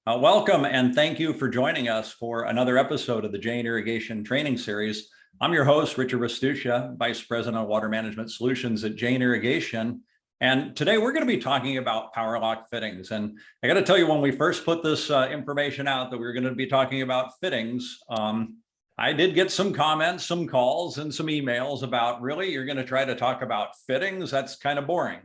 Welcome and thank you for joining us for another episode of the Jane Irrigation Training Series. I'm your host, Richard Rastuccia, Vice President of Water Management Solutions at Jane Irrigation. And today we're going to be talking about Power Loc fittings. And I got to tell you, when we first put this information out that we were going to be talking about fittings, I did get some comments, some calls, and some emails about, really, you're going to try to talk about fittings? That's kind of boring.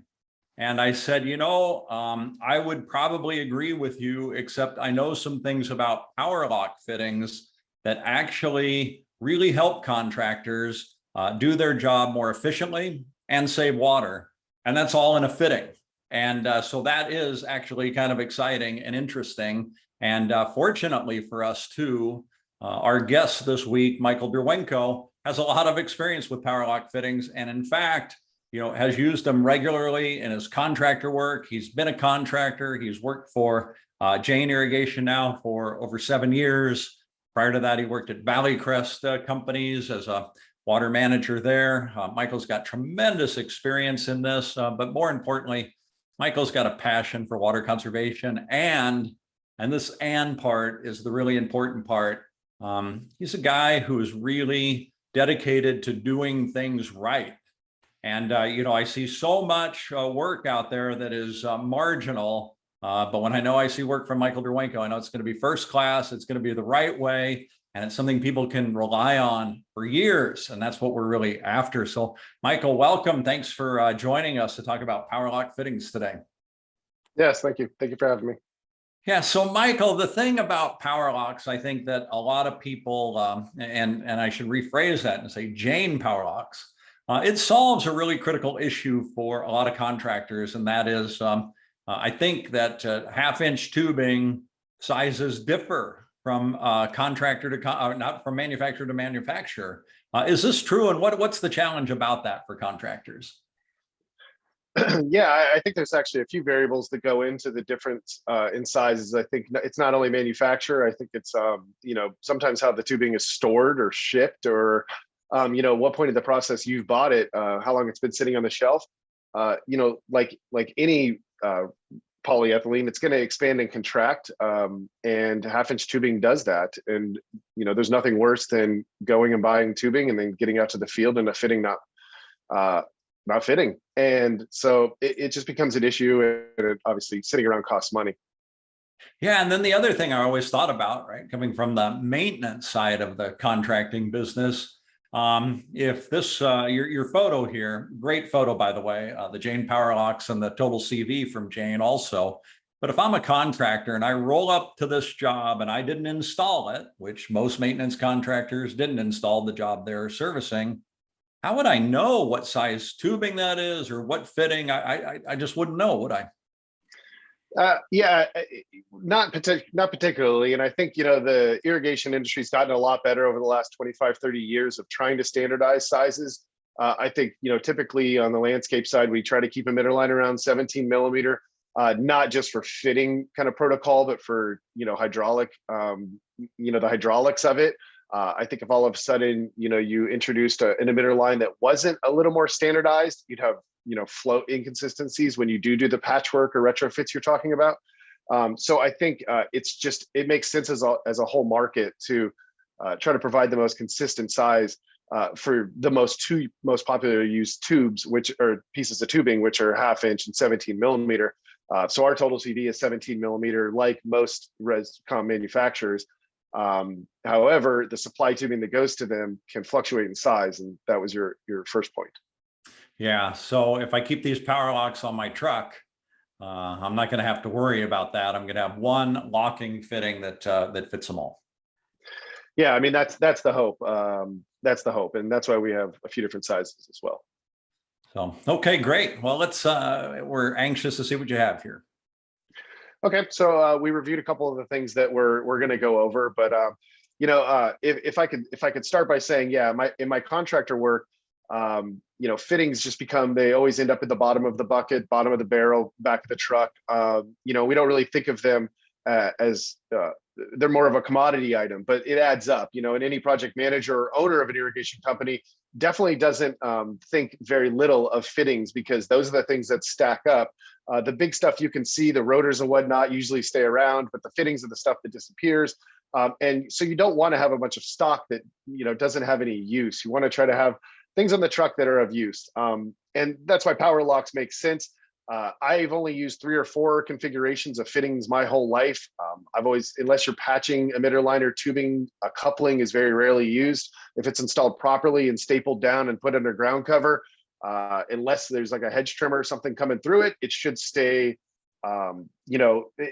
And I said, I would probably agree with you, except I know some things about Power Loc fittings that actually really help contractors do their job more efficiently and save water. And that's all in a fitting. And so that is actually kind of exciting and interesting. And fortunately for us too, our guest this week, Michael Derwenko, has a lot of experience with Power Loc fittings. And in fact, has used them regularly in his contractor work. He's been a contractor. He's worked for Jane Irrigation now for over 7 years. Prior to that, he worked at Valley Crest Companies as a water manager there. Michael's got tremendous experience in this, but more importantly, Michael's got a passion for water conservation. And this "and" part is the really important part. He's a guy who is really dedicated to doing things right. And, I see so much work out there that is marginal. But when I see work from Michael Derwenko, I know it's going to be first class. It's going to be the right way. And it's something people can rely on for years. And that's what we're really after. So, Michael, welcome. Thanks for joining us to talk about Power Loc fittings today. Yes, thank you. Thank you for having me. Yeah, so Michael, the thing about Power Locs, I think that a lot of people, and I should rephrase that and say Jane Power Locs, it solves a really critical issue for a lot of contractors, and that is, I think that half-inch tubing sizes differ from contractor to not from manufacturer to manufacturer. Is this true, and what's the challenge about that for contractors? Yeah, I think there's actually a few variables that go into the difference in sizes. I think it's not only manufacturer. I think it's sometimes how the tubing is stored or shipped, or what point of the process you've bought it, how long it's been sitting on the shelf. Like any polyethylene, it's going to expand and contract, and half-inch tubing does that. And there's nothing worse than going and buying tubing and then getting out to the field and a fitting not fitting. And so it just becomes an issue, and obviously sitting around costs money. Yeah, and then the other thing I always thought about, right, coming from the maintenance side of the contracting business, if this, your photo here, great photo, by the way, the Jane Power Locs and the total CV from Jane also. But if I'm a contractor and I roll up to this job and I didn't install it, which most maintenance contractors didn't install the job they're servicing, how would I know what size tubing that is or what fitting? I just wouldn't know, would I? Yeah, not particularly. And I think, the irrigation industry's gotten a lot better over the last 25, 30 years of trying to standardize sizes. I think, typically on the landscape side, we try to keep a midline around 17 millimeter, not just for fitting kind of protocol, but for, hydraulic, the hydraulics of it. I think if all of a sudden, you introduced an emitter line that wasn't a little more standardized, you'd have flow inconsistencies when you do the patchwork or retrofits you're talking about. So I think it makes sense as a whole market to try to provide the most consistent size for the most popular used tubes, which are pieces of tubing, which are half-inch and 17 millimeter. So our total CV is 17 millimeter, like most res-com manufacturers. However, the supply tubing that goes to them can fluctuate in size, and that was your first point. Yeah, so if I keep these Power Locs on my truck, I'm not going to have to worry about that. I'm going to have one locking fitting that fits them all. Yeah, I mean that's the hope. That's the hope, and that's why we have a few different sizes as well. So okay, great. Well, we're anxious to see what you have here. Okay, so we reviewed a couple of the things that we're going to go over, but if I could start by saying, yeah, in my contractor work, fittings just they always end up at the bottom of the bucket, bottom of the barrel, back of the truck. We don't really think of them as they're more of a commodity item, but it adds up, and any project manager or owner of an irrigation company definitely doesn't think very little of fittings, because those are the things that stack up. The big stuff you can see, the rotors and whatnot, usually stay around, but the fittings are the stuff that disappears. And so you don't want to have a bunch of stock that doesn't have any use. You want to try to have things on the truck that are of use. And that's why Power Locs make sense. I've only used 3 or 4 configurations of fittings my whole life. I've always, unless you're patching emitter line or tubing, a coupling is very rarely used. If it's installed properly and stapled down and put under ground cover, unless there's like a hedge trimmer or something coming through it, it should stay,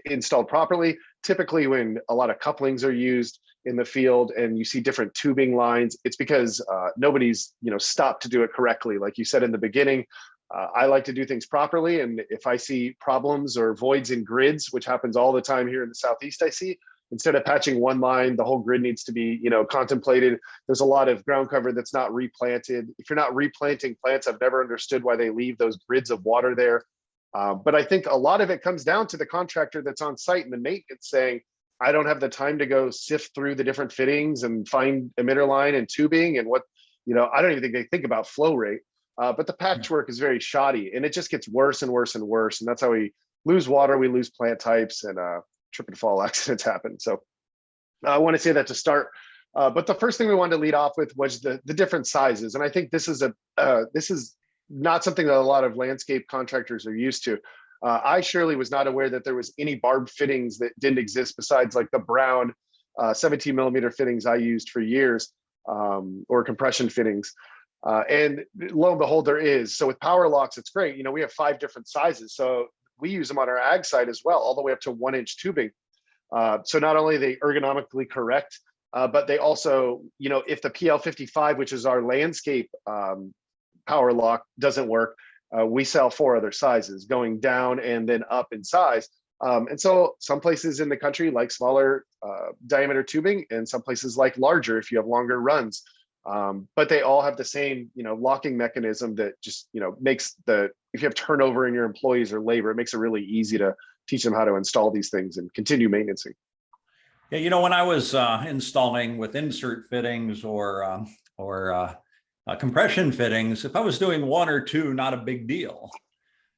installed properly. Typically, when a lot of couplings are used in the field and you see different tubing lines, it's because nobody's stopped to do it correctly. Like you said in the beginning, I like to do things properly, and if I see problems or voids in grids, which happens all the time here in the Southeast, I see, instead of patching one line, the whole grid needs to be contemplated. There's a lot of ground cover that's not replanted. If you're not replanting plants, I've never understood why they leave those grids of water there. But I think a lot of it comes down to the contractor that's on site and the maintenance saying, I don't have the time to go sift through the different fittings and find emitter line and tubing and what, I don't even think they think about flow rate. But the patchwork is very shoddy, and it just gets worse and worse and worse. And that's how we lose water, we lose plant types, and trip and fall accidents happen. So I want to say that to start. But the first thing we wanted to lead off with was the different sizes. And I think this is not something that a lot of landscape contractors are used to. I surely was not aware that there was any barb fittings that didn't exist besides like the brown 17 millimeter fittings I used for years, or compression fittings. And lo and behold, there is. So with Power Locs, it's great. We have 5 different sizes. So we use them on our ag side as well, all the way up to 1-inch tubing. So not only are they ergonomically correct, but they also, if the PL55, which is our landscape Power Loc, doesn't work, we sell 4 other sizes, going down and then up in size. And so some places in the country like smaller diameter tubing, and some places like larger if you have longer runs. But they all have the same, locking mechanism that just, makes if you have turnover in your employees or labor, it makes it really easy to teach them how to install these things and continue maintaining. Yeah, when I was installing with insert fittings or compression fittings, if I was doing 1 or 2, not a big deal.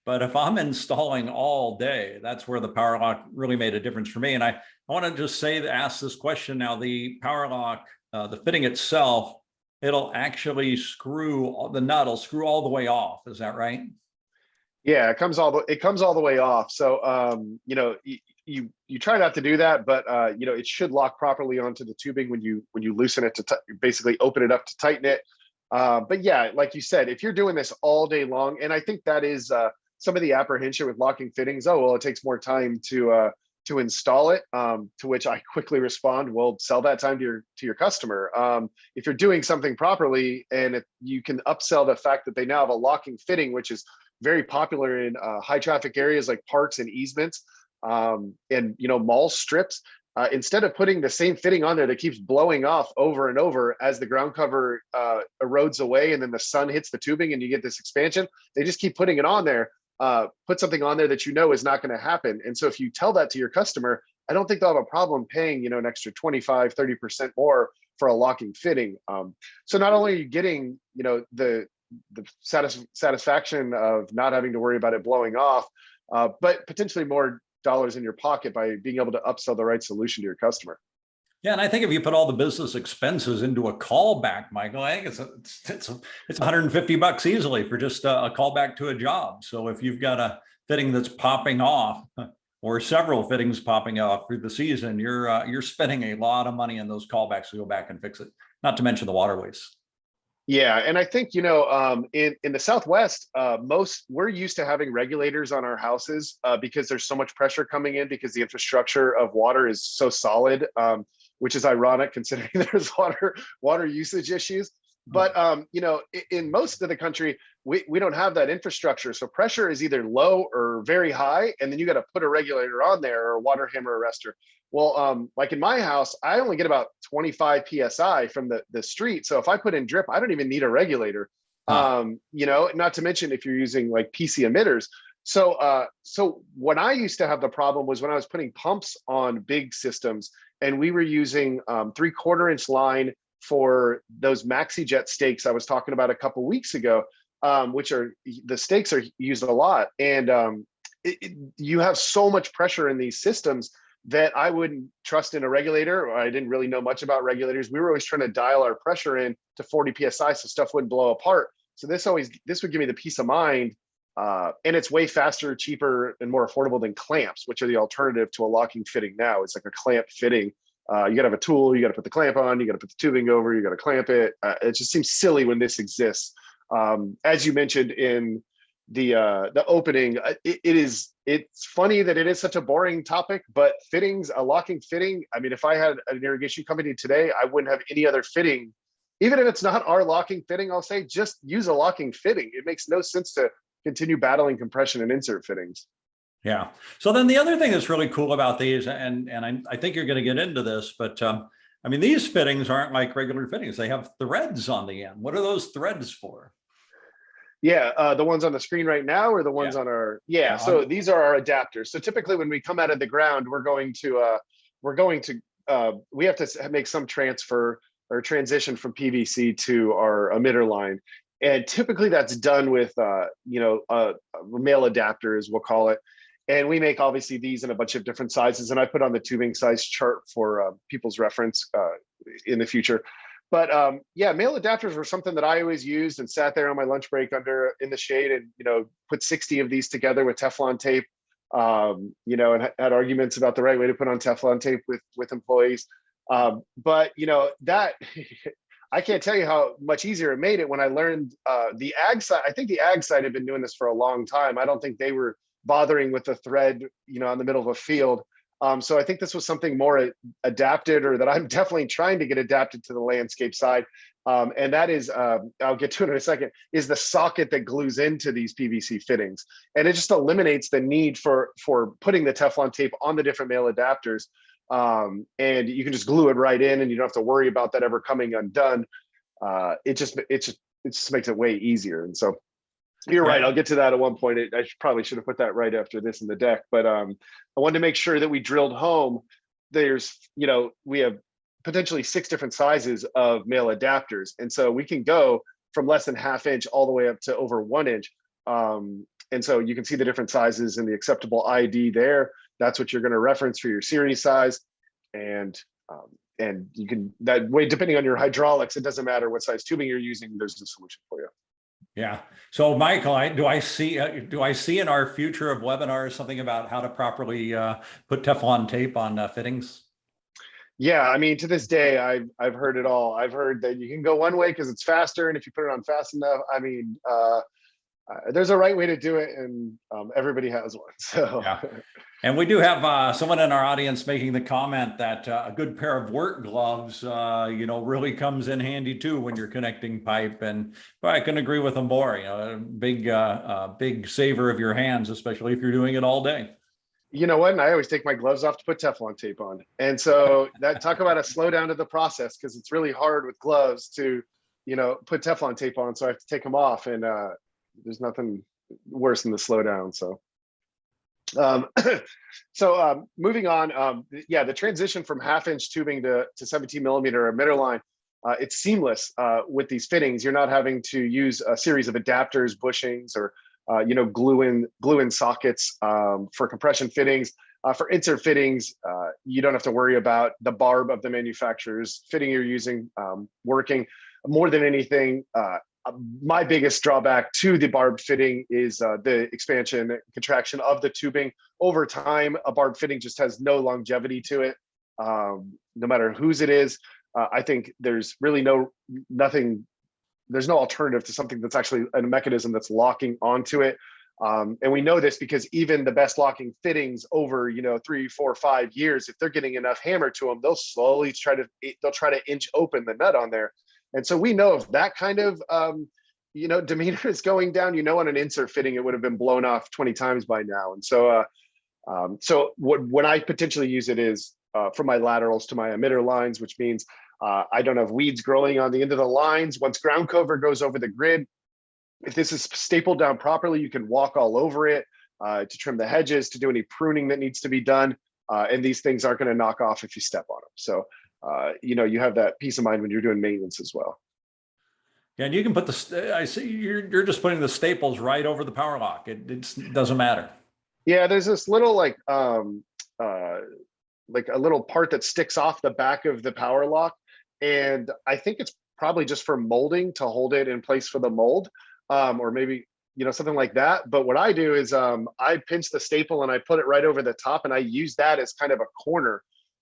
But if I'm installing all day, that's where the Power Loc really made a difference for me. And I want to just ask this question now. The Power Loc, the fitting itself, it'll actually the nut will screw all the way off. Is that right? Yeah, it comes all the way off. So you try not to do that, but it should lock properly onto the tubing when you loosen it to basically open it up to tighten it. But yeah, like you said, if you're doing this all day long, and I think that is some of the apprehension with locking fittings. Oh, well, it takes more time to install it, to which I quickly respond, well, sell that time to your customer. If you're doing something properly, and if you can upsell the fact that they now have a locking fitting, which is very popular in high traffic areas like parks and easements, and mall strips, instead of putting the same fitting on there that keeps blowing off over and over as the ground cover erodes away and then the sun hits the tubing and you get this expansion, they just keep putting it on there. Put something on there that is not going to happen. And so if you tell that to your customer, I don't think they'll have a problem paying, an extra 25, 30% more for a locking fitting. So not only are you getting, the satisfaction of not having to worry about it blowing off, but potentially more dollars in your pocket by being able to upsell the right solution to your customer. Yeah, and I think if you put all the business expenses into a callback, Michael, I think it's $150 easily for just a callback to a job. So if you've got a fitting that's popping off, or several fittings popping off through the season, you're spending a lot of money on those callbacks to go back and fix it. Not to mention the waterways. Yeah, and I think in the Southwest, we're used to having regulators on our houses because there's so much pressure coming in because the infrastructure of water is so solid, which is ironic considering there's water usage issues. But in most of the country, we don't have that infrastructure, so pressure is either low or very high, and then you got to put a regulator on there or a water hammer arrestor. Well, like in my house, I only get about 25 PSI from the street. So if I put in drip, I don't even need a regulator, not to mention if you're using like PC emitters. So when I used to have the problem was when I was putting pumps on big systems and we were using 3/4 inch line for those maxi jet stakes I was talking about a couple weeks ago, which are the stakes are used a lot, and you have so much pressure in these systems that I wouldn't trust in a regulator, or I didn't really know much about regulators. We were always trying to dial our pressure in to 40 psi so stuff wouldn't blow apart. So this would give me the peace of mind, and it's way faster, cheaper, and more affordable than clamps, which are the alternative to a locking fitting now. It's like a clamp fitting. You gotta have a tool, you gotta put the clamp on, you gotta put the tubing over, you gotta clamp it. It just seems silly when this exists. As you mentioned in the opening, it's funny that it is such a boring topic, but fittings, a locking fitting, I mean, if I had an irrigation company today, I wouldn't have any other fitting. Even if it's not our locking fitting, I'll say just use a locking fitting. It makes no sense to continue battling compression and insert fittings. Yeah. So then the other thing that's really cool about these, and I think you're going to get into this, but I mean, these fittings aren't like regular fittings. They have threads on the end. What are those threads for? Yeah, the ones on the screen right now, or the ones on our, so these are our adapters. So typically when we come out of the ground, we have to make some transfer or transition from PVC to our emitter line. And typically that's done with, male adapters, we'll call it. And we make obviously these in a bunch of different sizes. And I put on the tubing size chart for people's reference in the future. But male adapters were something that I always used and sat there on my lunch break in the shade and, put 60 of these together with Teflon tape, and had arguments about the right way to put on Teflon tape with employees. But that I can't tell you how much easier it made it when I learned the ag side. I think the ag side had been doing this for a long time. I don't think they were bothering with the thread, in the middle of a field. So I think this was something more adapted, or that I'm definitely trying to get adapted to the landscape side. And that is, I'll get to it in a second, is the socket that glues into these PVC fittings. And it just eliminates the need for putting the Teflon tape on the different male adapters. And you can just glue it right in, and you don't have to worry about that ever coming undone. It just makes it way easier. And so you're right. I'll get to that at one point. I probably should have put that right after this in the deck, but I wanted to make sure that we drilled home. We have potentially 6 different sizes of male adapters. And so we can go from less than 1/2 inch all the way up to over 1 inch. And so you can see the different sizes and the acceptable ID there. That's what you're going to reference for your series size. And you can, that way, depending on your hydraulics, it doesn't matter what size tubing you're using, there's a solution for you. Yeah. So Michael, do I see in our future of webinars something about how to properly put Teflon tape on fittings? Yeah, I mean, to this day, I've heard it all. I've heard that you can go one way because it's faster, and if you put it on fast enough, I mean, there's a right way to do it, and everybody has one. So yeah. And we do have someone in our audience making the comment that a good pair of work gloves, really comes in handy too when you're connecting pipe. And I can agree with them more. A big saver of your hands, especially if you're doing it all day. You know what? And I always take my gloves off to put Teflon tape on. And so that, talk about a slowdown to the process, because it's really hard with gloves to, put Teflon tape on. So I have to take them off, and there's nothing worse than the slowdown. So. Moving on, the transition from 1/2 inch tubing to 17 millimeter emitter line, it's seamless with these fittings. You're not having to use a series of adapters, bushings, or glue in sockets for compression fittings. For insert fittings, you don't have to worry about the barb of the manufacturer's fitting you're using working. More than anything, my biggest drawback to the barb fitting is the expansion and contraction of the tubing. Over time, a barb fitting just has no longevity to it, no matter whose it is. I think there's really there's no alternative to something that's actually a mechanism that's locking onto it. And we know this because even the best locking fittings over 3, 4, 5 years, if they're getting enough hammer to them, they'll slowly try to inch open the nut on there. And so we know if that kind of demeanor is going down, on an insert fitting, it would have been blown off 20 times by now. And so when I potentially use it is from my laterals to my emitter lines, which means I don't have weeds growing on the end of the lines. Once ground cover goes over the grid, if this is stapled down properly, you can walk all over it to trim the hedges, to do any pruning that needs to be done. and these things aren't going to knock off if you step on them. So, you have that peace of mind when you're doing maintenance as well. Yeah, and you can put I see you're just putting the staples right over the Power Loc. It doesn't matter. Yeah, there's this little like a little part that sticks off the back of the Power Loc, and I think it's probably just for molding to hold it in place for the mold, or maybe something like that. But what I do is I pinch the staple and I put it right over the top, and I use that as kind of a corner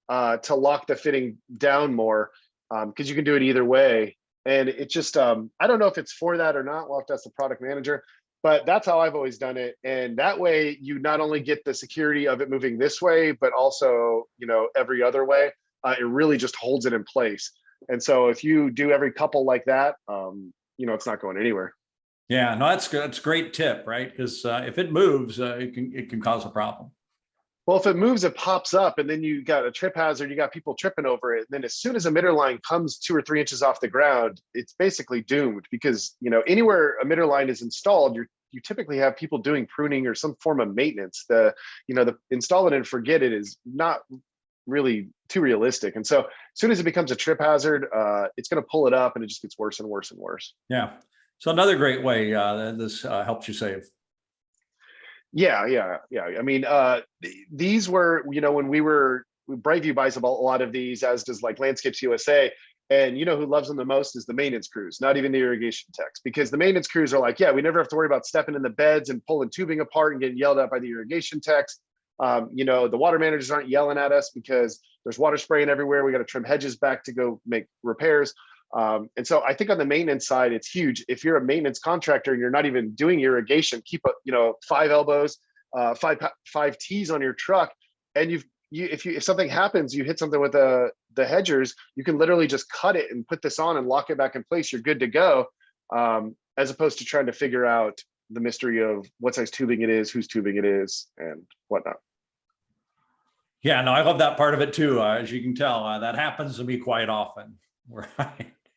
to lock the fitting down more, because you can do it either way. And it just I don't know if it's for that or not. We'll have to ask the product manager. But that's how I've always done it. And that way you not only get the security of it moving this way, but also, every other way. It really just holds it in place. And so if you do every couple like that, it's not going anywhere. Yeah, no, that's good. That's a great tip, right? Because if it moves, it can cause a problem. Well, if it moves, it pops up, and then you got a trip hazard. You got people tripping over it. And then as soon as a emitter line comes 2 or 3 inches off the ground, it's basically doomed, because anywhere a emitter line is installed, you typically have people doing pruning or some form of maintenance. The install it and forget it is not really too realistic. And so as soon as it becomes a trip hazard, it's going to pull it up, and it just gets worse and worse and worse. Yeah. So another great way this helps you save. Yeah. I mean, these were, when Brightview buys a lot of these, as does like Landscapes USA. And who loves them the most is the maintenance crews, not even the irrigation techs, because the maintenance crews are like, yeah, we never have to worry about stepping in the beds and pulling tubing apart and getting yelled at by the irrigation techs. The water managers aren't yelling at us because there's water spraying everywhere. We got to trim hedges back to go make repairs. And so I think on the maintenance side, it's huge. If you're a maintenance contractor and you're not even doing irrigation, keep 5 elbows, five T's on your truck, and if something happens, you hit something with the hedgers, you can literally just cut it and put this on and lock it back in place. You're good to go, as opposed to trying to figure out the mystery of what size tubing it is, whose tubing it is, and whatnot. Yeah, no, I love that part of it too. As you can tell, that happens to me quite often, where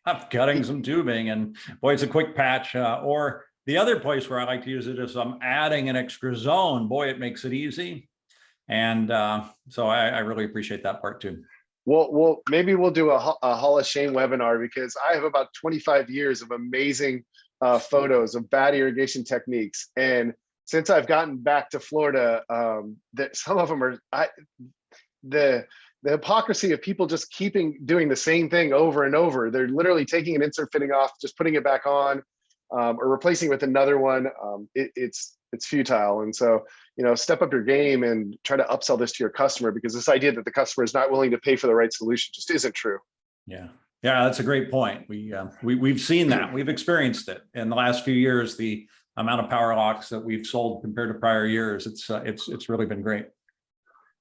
I'm cutting some tubing and boy, it's a quick patch. Or the other place where I like to use it is I'm adding an extra zone. Boy, it makes it easy. And so I really appreciate that part too. Well, maybe we'll do a Hall of Shame webinar, because I have about 25 years of amazing photos of bad irrigation techniques. And since I've gotten back to Florida, that some of them are the hypocrisy of people just doing the same thing over and over. They're literally taking an insert fitting off, just putting it back on, or replacing it with another one. It's futile. And so, step up your game and try to upsell this to your customer, because this idea that the customer is not willing to pay for the right solution just isn't true. Yeah, that's a great point. We've seen that. We've experienced it in the last few years. The amount of Power Locs that we've sold compared to prior years, it's really been great.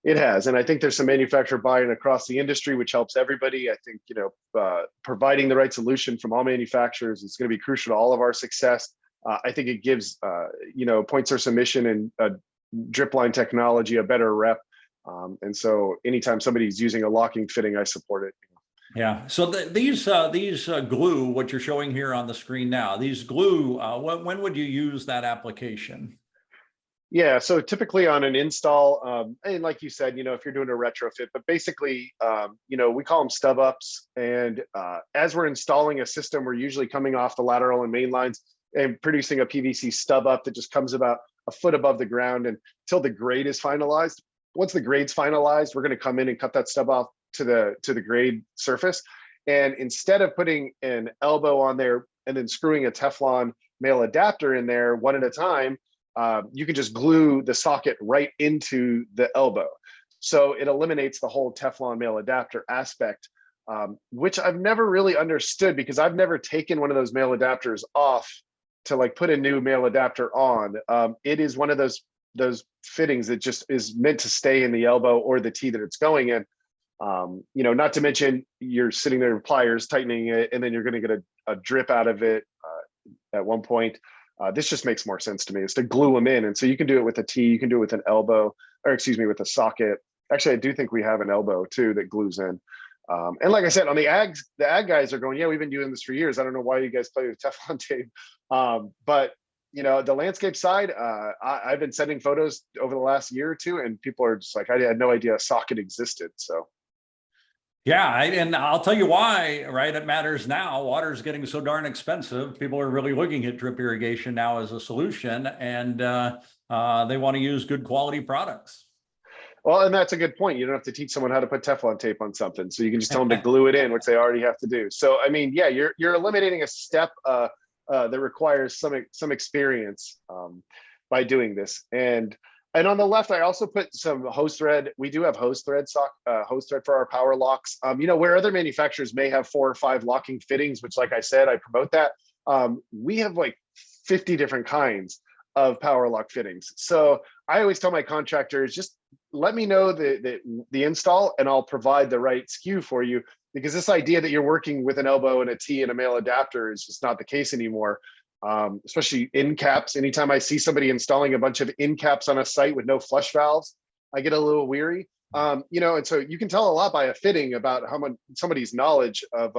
It has. And I think there's some manufacturer buy-in across the industry, which helps everybody. I think, providing the right solution from all manufacturers is going to be crucial to all of our success. I think it gives, point source emission and drip line technology a better rep. And so anytime somebody's using a locking fitting, I support it. Yeah. So these glue, what you're showing here on the screen now, these glue, when would you use that application? Yeah, so typically on an install, and like you said, if you're doing a retrofit, but basically, we call them stub ups. And as we're installing a system, we're usually coming off the lateral and main lines and producing a PVC stub up that just comes about a foot above the ground until the grade is finalized. Once the grade's finalized, we're going to come in and cut that stub off to the grade surface. And instead of putting an elbow on there and then screwing a Teflon male adapter in there one at a time, you can just glue the socket right into the elbow. So it eliminates the whole Teflon male adapter aspect, which I've never really understood, because I've never taken one of those male adapters off to put a new male adapter on. It is one of those fittings that just is meant to stay in the elbow or the T that it's going in. Not to mention you're sitting there with pliers tightening it, and then you're going to get a drip out of it at one point. This just makes more sense to me, is to glue them in. And so you can do it with a T, you can do it with an elbow, or excuse me, with a socket. Actually, I do think we have an elbow too that glues in. And like I said, on the ag guys are going, yeah, we've been doing this for years. I don't know why you guys play with Teflon tape. But The landscape side, I've been sending photos over the last year or two, and people are just like, I had no idea a socket existed. So Yeah, and I'll tell you why, right? It matters now. Water is getting so darn expensive. People are really looking at drip irrigation now as a solution, and they want to use good quality products. well, and that's a good point. You don't have to teach someone how to put Teflon tape on something, so you can just tell them to glue it in, which they already have to do. So, I mean, yeah, you're eliminating a step that requires some experience by doing this. And on the left, I also put some hose thread. We do have hose thread for our Power Locs. Where other manufacturers may have 4 or 5 locking fittings, which, like I said, I promote that. We have like 50 different kinds of Power Loc fittings. So I always tell my contractors, just let me know the install, and I'll provide the right SKU for you. Because this idea that you're working with an elbow and a T and a male adapter is just not the case anymore. Especially in caps. Anytime I see somebody installing a bunch of in caps on a site with no flush valves, I get a little weary. And so you can tell a lot by a fitting about how much somebody's knowledge of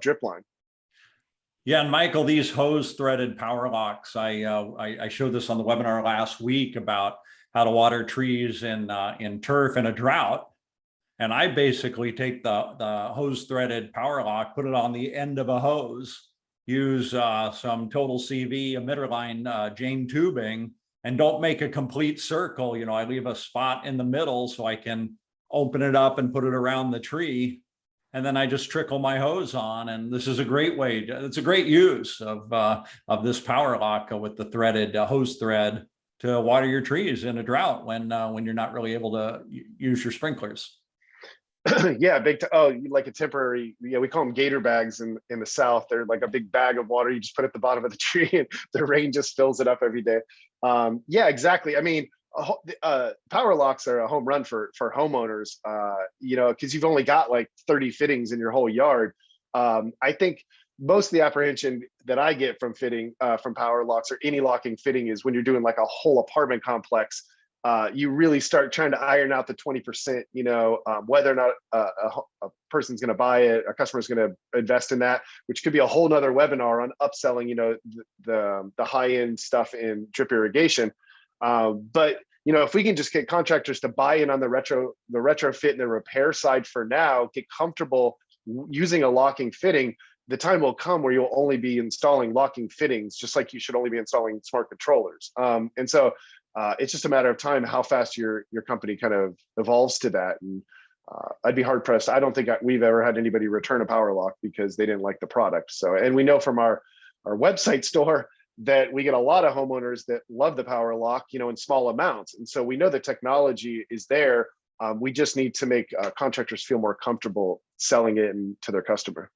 drip line. Yeah, and Michael, these hose threaded Power Locs, I showed this on the webinar last week about how to water trees in turf in a drought. And I basically take the hose threaded Power Loc, put it on the end of a hose, use some total CV emitter line Jane tubing, and don't make a complete circle. I leave a spot in the middle so I can open it up and put it around the tree. And then I just trickle my hose on. And this is a great way. It's a great use of this Power Loc with the threaded hose thread to water your trees in a drought when you're not really able to use your sprinklers. Yeah, like a temporary, we call them gator bags in the South. They're like a big bag of water you just put at the bottom of the tree, and the rain just fills it up every day. Yeah, exactly. I mean, Power Locs are a home run for homeowners, because you've only got like 30 fittings in your whole yard. I think most of the apprehension that I get from Power Locs or any locking fitting is when you're doing like a whole apartment complex. You really start trying to iron out the 20%, whether or not a person's going to buy it, a customer's going to invest in that, which could be a whole nother webinar on upselling, the high-end stuff in drip irrigation. But if we can just get contractors to buy in on the retrofit and the repair side for now, get comfortable using a locking fitting, the time will come where you'll only be installing locking fittings, just like you should only be installing smart controllers. And so it's just a matter of time how fast your company kind of evolves to that. And I'd be hard pressed. I don't think we've ever had anybody return a Power Loc because they didn't like the product. So, and we know from our website store that we get a lot of homeowners that love the Power Loc, in small amounts. And so we know the technology is there. We just need to make contractors feel more comfortable selling it to their customer.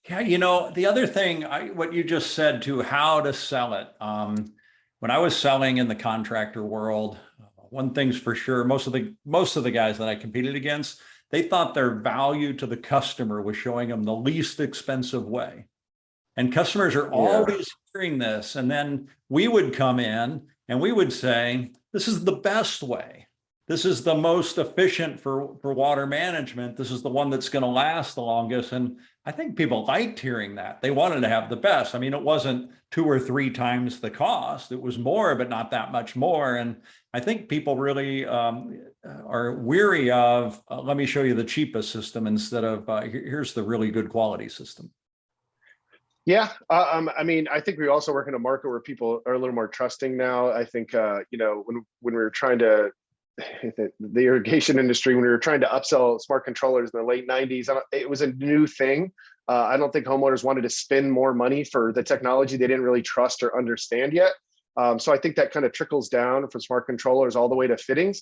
Yeah, the other thing, what you just said to how to sell it. When I was selling in the contractor world, one thing's for sure, most of the guys that I competed against, they thought their value to the customer was showing them the least expensive way. And customers are always hearing this. And then we would come in and we would say, this is the best way. This is the most efficient for water management. This is the one that's going to last the longest. And I think people liked hearing that. They wanted to have the best. I mean, it wasn't 2 or 3 times the cost. It was more, but not that much more. And I think people really are weary of, let me show you the cheapest system instead of here's the really good quality system. Yeah, I mean, I think we also work in a market where people are a little more trusting now. I think, when we were trying to, the irrigation industry, when we were trying to upsell smart controllers in the late 90s, it was a new thing. I don't think homeowners wanted to spend more money for the technology they didn't really trust or understand yet. So I think that kind of trickles down from smart controllers all the way to fittings.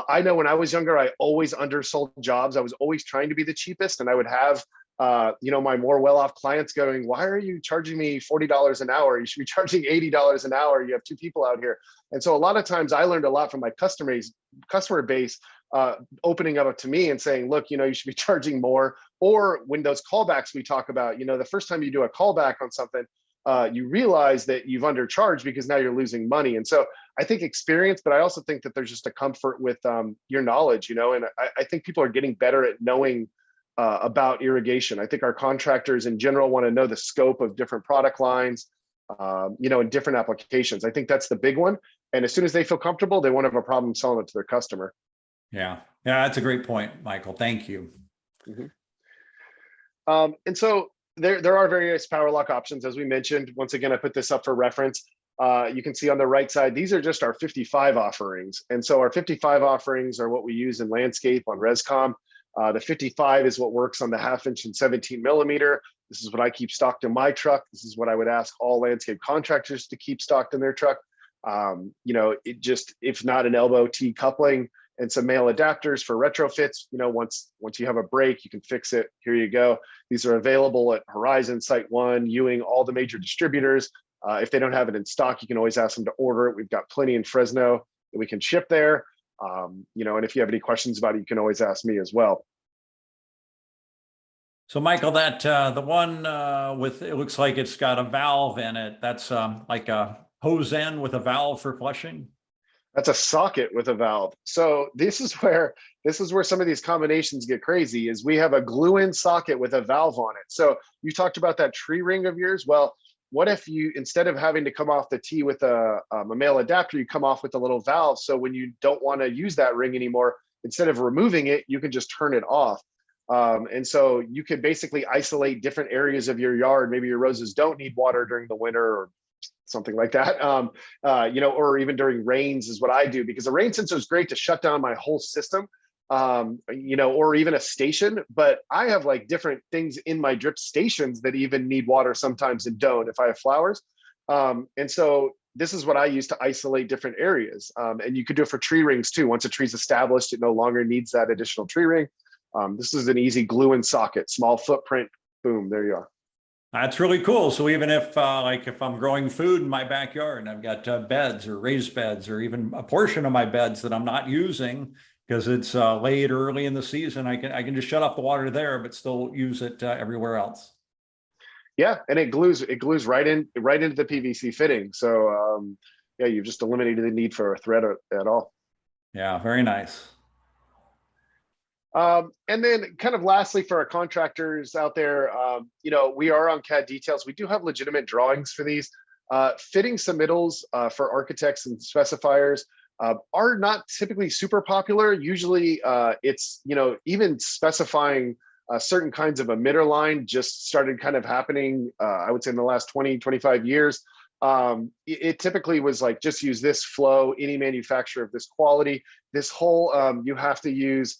I know when I was younger, I always undersold jobs. I was always trying to be the cheapest, and I would have my more well-off clients going, why are you charging me $40 an hour? You should be charging $80 an hour. You have 2 people out here. And so a lot of times I learned a lot from my customer base, opening up to me and saying, look, you should be charging more. Or when those callbacks we talk about, the first time you do a callback on something, you realize that you've undercharged because now you're losing money. And so I think experience, but I also think that there's just a comfort with your knowledge, and I think people are getting better at knowing about irrigation. I think our contractors in general want to know the scope of different product lines. in different applications. I think that's the big one. And as soon as they feel comfortable, they won't have a problem selling it to their customer. Yeah. Yeah. That's a great point, Michael. Thank you. Mhm. And so there are various Power Loc options, as we mentioned. Once again, I put this up for reference. You can see on the right side, these are just our 55 offerings. And so our 55 offerings are what we use in landscape on Rescom. The 55 is what works on the 1/2 inch and 17 millimeter. This is what I keep stocked in my truck. This is what I would ask all landscape contractors to keep stocked in their truck. It just, if not an elbow T coupling and some male adapters for retrofits, once you have a break, you can fix it. Here you go. These are available at Horizon, Site One, Ewing, all the major distributors. If they don't have it in stock, you can always ask them to order it. We've got plenty in Fresno that we can ship there. And if you have any questions about it, you can always ask me as well. So Michael, that the one with, it looks like it's got a valve in it. That's like a hose end with a valve for flushing. That's a socket with a valve. So this is where some of these combinations get crazy, is we have a glue-in socket with a valve on it. So you talked about that tree ring of yours. Well, what if you, instead of having to come off the T with a male adapter, you come off with a little valve. So when you don't want to use that ring anymore, instead of removing it, you can just turn it off. And so you could basically isolate different areas of your yard. Maybe your roses don't need water during the winter or something like that, or even during rains is what I do, because a rain sensor is great to shut down my whole system, or even a station. But I have like different things in my drip stations that even need water sometimes and don't if I have flowers. And so this is what I use to isolate different areas. And you could do it for tree rings too. Once a tree's established, it no longer needs that additional tree ring. This is an easy glue-in socket, small footprint, boom, there you are. That's really cool. So even if if I'm growing food in my backyard and I've got beds or raised beds, or even a portion of my beds that I'm not using because it's late early in the season, I can just shut off the water there, but still use it everywhere else. Yeah, and it glues right into the PVC fitting. So yeah, you've just eliminated the need for a thread at all. Yeah, very nice. And then kind of lastly, for our contractors out there, we are on CAD details. We do have legitimate drawings for these. Fitting submittals for architects and specifiers are not typically super popular. Usually it's, even specifying certain kinds of emitter line just started kind of happening, I would say in the last 20, 25 years. It typically was like, just use this flow, any manufacturer of this quality. This whole, you have to use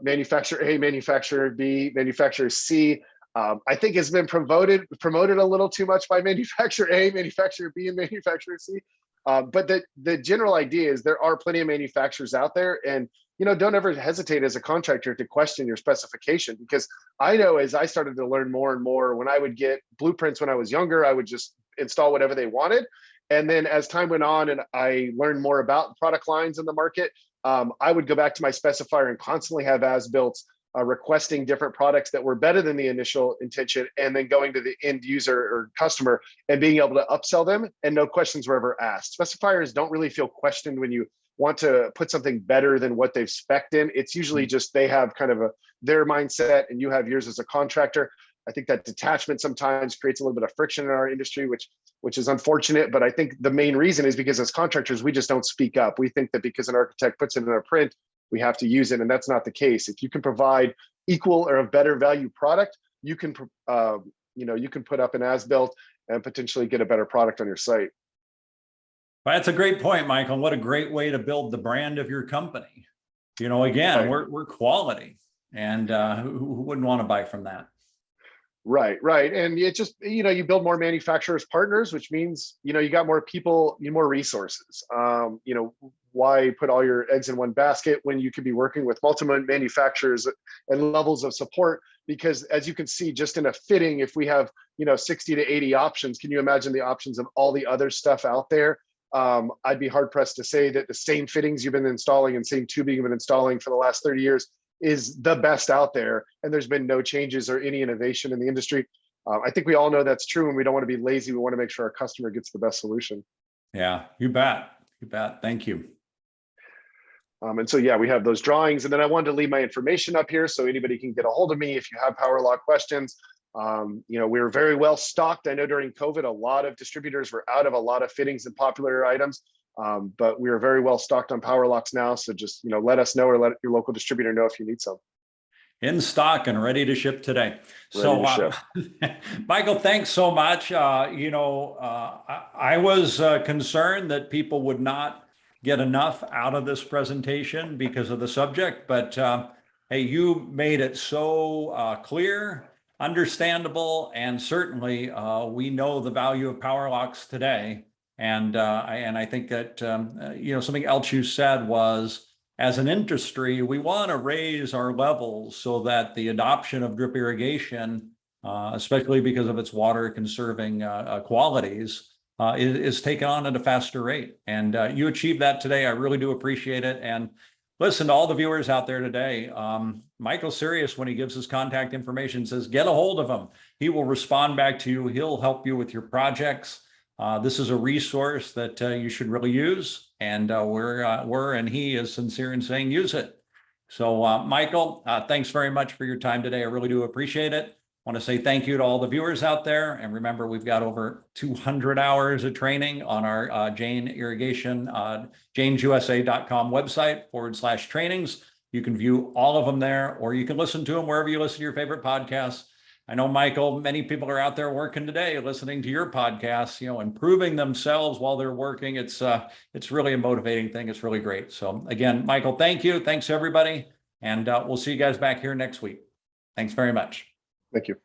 manufacturer A, manufacturer B, manufacturer C, I think has been promoted a little too much by manufacturer A, manufacturer B, and manufacturer C. But the general idea is there are plenty of manufacturers out there, and don't ever hesitate as a contractor to question your specification, because I know as I started to learn more and more, when I would get blueprints when I was younger, I would just install whatever they wanted. And then as time went on and I learned more about product lines in the market, I would go back to my specifier and constantly have as-built requesting different products that were better than the initial intention, and then going to the end user or customer and being able to upsell them, and no questions were ever asked. Specifiers don't really feel questioned when you want to put something better than what they've spec'd in. It's usually just they have kind of their mindset and you have yours as a contractor. I think that detachment sometimes creates a little bit of friction in our industry, which is unfortunate. But I think the main reason is because as contractors, we just don't speak up. We think that because an architect puts it in a print, we have to use it, and that's not the case. If you can provide equal or a better value product, you can put up an as-built and potentially get a better product on your site. Well, that's a great point, Michael. What a great way to build the brand of your company. Again, we're quality, and who wouldn't want to buy from that? Right. And it just, you build more manufacturers partners, which means, you got more people, more resources. Why put all your eggs in one basket when you could be working with multiple manufacturers and levels of support? Because as you can see, just in a fitting, if we have, 60 to 80 options, can you imagine the options of all the other stuff out there? I'd be hard pressed to say that the same fittings you've been installing and same tubing you've been installing for the last 30 years is the best out there, and there's been no changes or any innovation in the industry. I think we all know that's true, and we don't want to be lazy. We want to make sure our customer gets the best solution. Yeah, you bet. Thank you. And so, yeah, we have those drawings, and then I wanted to leave my information up here so anybody can get a hold of me if you have Power Loc questions. We were very well stocked. I know during COVID, a lot of distributors were out of a lot of fittings and popular items, but we are very well stocked on Power Locs now. So just, let us know or let your local distributor know if you need some. In stock and ready to ship today. Ready to ship. Michael, thanks so much. I was concerned that people would not get enough out of this presentation because of the subject, but hey, you made it so clear, understandable, and certainly we know the value of Power Locs today. And I think that something else you said was, as an industry, we want to raise our levels so that the adoption of drip irrigation, especially because of its water conserving qualities, is taken on at a faster rate. And you achieved that today. I really do appreciate it. And listen, to all the viewers out there today, Michael's serious when he gives his contact information, says, get a hold of him. He will respond back to you. He'll help you with your projects. This is a resource that you should really use, and we're and he is sincere in saying use it. So Michael, thanks very much for your time today. I really do appreciate it. I want to say thank you to all the viewers out there, and remember, we've got over 200 hours of training on our Jane Irrigation, janesusa.com website /trainings. You can view all of them there, or you can listen to them wherever you listen to your favorite podcasts. I know, Michael, many people are out there working today, listening to your podcasts, improving themselves while they're working. It's really a motivating thing. It's really great. So again, Michael, thank you. Thanks everybody. And we'll see you guys back here next week. Thanks very much. Thank you.